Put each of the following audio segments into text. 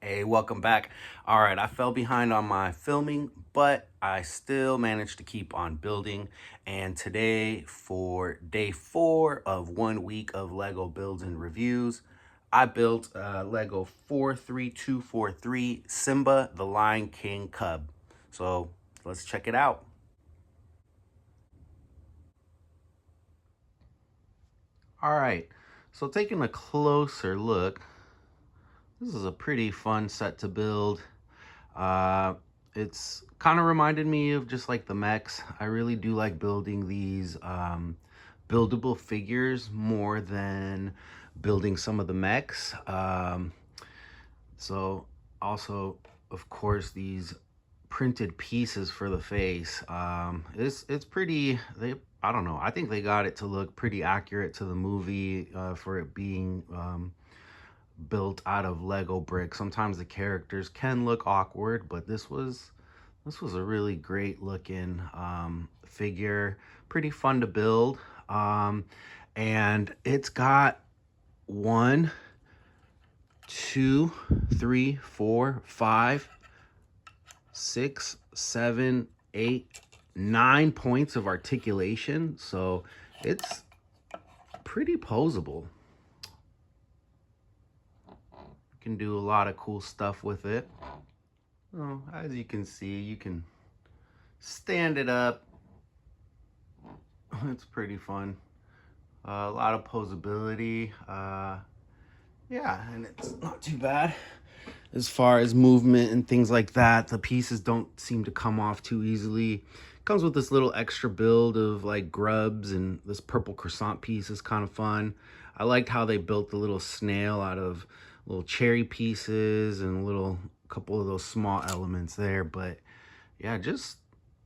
Hey, welcome back. All right, I fell behind on my filming, but I still managed to keep on building. And today, for day 4 of 1 week of Lego builds and reviews, I built Lego 43243 Simba the Lion King Cub. So let's check it out. All right, so taking a closer look, this is a pretty fun set to build. Uh, it's kind of reminded me of just like the mechs. I really do like building these buildable figures more than building some of the mechs. So also, of course, these printed pieces for the face. It's pretty. I don't know. I think they got it to look pretty accurate to the movie for it being built out of Lego bricks. Sometimes the characters can look awkward, but this was a really great looking figure. Pretty fun to build. And it's got 1, 2, 3, 4, 5, 6, 7, 8, 9 points of articulation. So it's pretty posable. Can do a lot of cool stuff with it. Oh, as you can see, you can stand it up. It's pretty fun. A lot of posability. Yeah, and it's not too bad as far as movement and things like that. The pieces don't seem to come off too easily. Comes with this little extra build of like grubs, and this purple croissant piece is kind of fun. I liked how they built the little snail out of little cherry pieces and a little couple of those small elements there. But yeah, just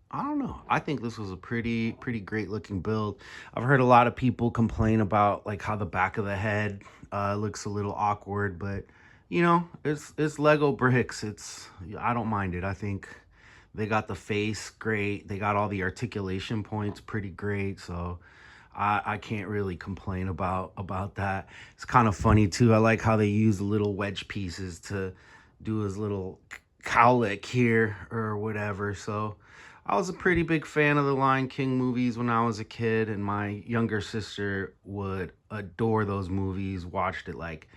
I don't know. I think this was a pretty great looking build. I've heard a lot of people complain about like how the back of the head looks a little awkward, but it's Lego bricks. I don't mind it. I think they got the face great. They got all the articulation points pretty great. So I can't really complain about that. It's kind of funny too. I like how they use the little wedge pieces to do his little cowlick here or whatever. So I was a pretty big fan of the Lion King movies when I was a kid, and my younger sister would adore those movies. Watched it like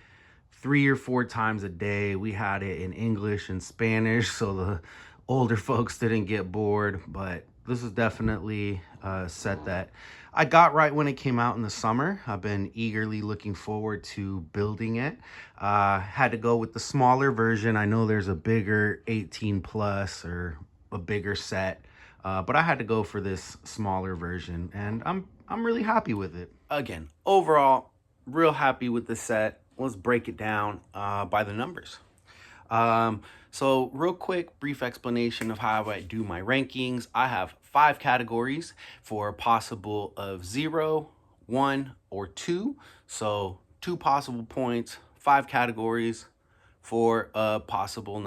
3 or 4 times a day. We had it in English and Spanish, so the older folks didn't get bored. But this is definitely a set that I got right when it came out in the summer. I've been eagerly looking forward to building it. Had to go with the smaller version. I know there's a bigger 18 plus or a bigger set, but I had to go for this smaller version, and I'm really happy with it. Again, overall, real happy with the set. Let's break it down by the numbers. So real quick, brief explanation of how I do my rankings. I have 5 categories for possible of 0, 1, or 2. So 2 possible points, 5 categories for a possible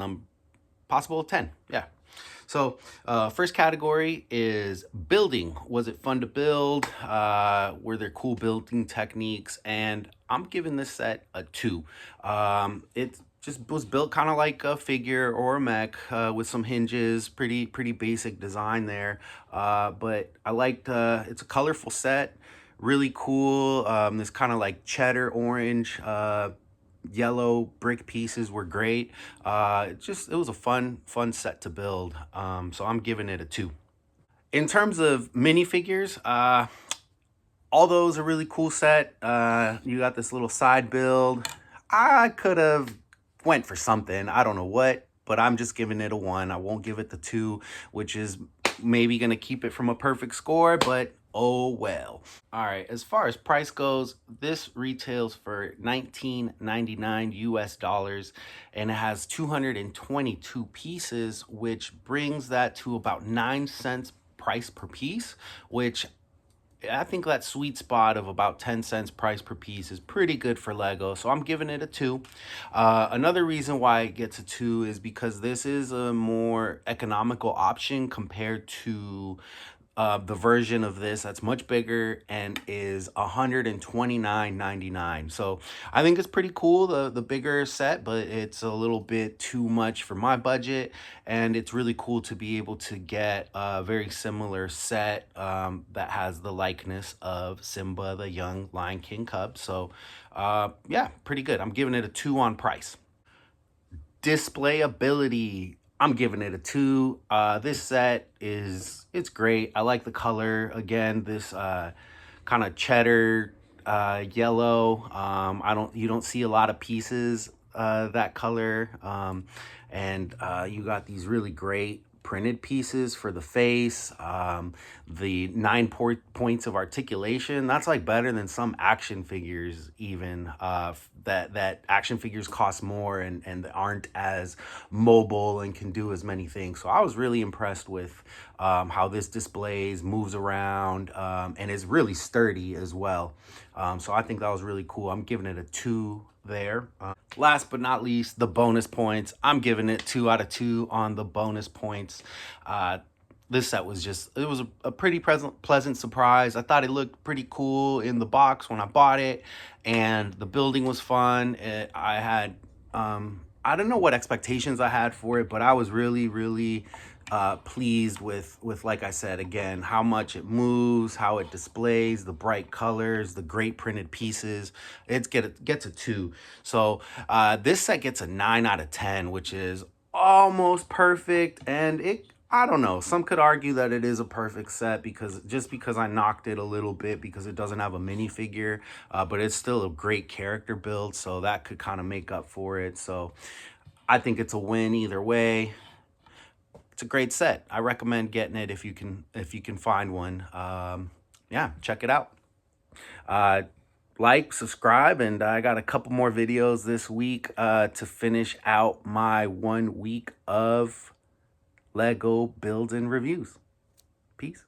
10. Yeah. So first category is building. Was it fun to build? Were there cool building techniques? And I'm giving this set a 2. It just was built kind of like a figure or a mech with some hinges. Pretty basic design there. But I liked. It's a colorful set. Really cool. This kind of like cheddar orange. Yellow brick pieces were great. It was a fun set to build. So I'm giving it a 2. In terms of minifigures, all those are really cool set. You got this little side build. I could have went for something. I don't know what, but I'm just giving it a 1. I won't give it the 2, which is maybe gonna keep it from a perfect score, but oh well. All right, as far as price goes, this retails for $19.99 US dollars, and it has 222 pieces, which brings that to about 9 cents price per piece, which I think that sweet spot of about 10 cents price per piece is pretty good for Lego. So I'm giving it a 2. Another reason why it gets a 2 is because this is a more economical option compared to the version of this that's much bigger and is $129.99. So I think it's pretty cool, the bigger set, but it's a little bit too much for my budget. And it's really cool to be able to get a very similar set that has the likeness of Simba, the young Lion King cub. So yeah, pretty good. I'm giving it a 2 on price. Displayability, I'm giving it a 2. This set it's great. I like the color. Again, this kind of cheddar yellow. You don't see a lot of pieces that color. And you got these really great printed pieces for the face. The 9 points of articulation, that's like better than some action figures even. That action figures cost more and aren't as mobile and can do as many things. So I was really impressed with how this displays, moves around, and is really sturdy as well. So I think that was really cool. I'm giving it a 2 there. Last but not least, the bonus points. I'm giving it 2 out of 2 on the bonus points. This set was it was a pretty pleasant surprise. I thought it looked pretty cool in the box when I bought it, and the building was fun. I had, I don't know what expectations I had for it, but I was really pleased with, like I said, again, how much it moves, how it displays, the bright colors, the great printed pieces. Gets a 2. So this set gets a 9 out of 10, which is almost perfect. And I don't know, some could argue that it is a perfect set because I knocked it a little bit because it doesn't have a minifigure, but it's still a great character build, so that could kind of make up for it. So I think it's a win either way. It's a great set. I recommend getting it if you can find one. Yeah, check it out. Uh, like, subscribe, and I got a couple more videos this week to finish out my 1 week of Lego builds and reviews. Peace.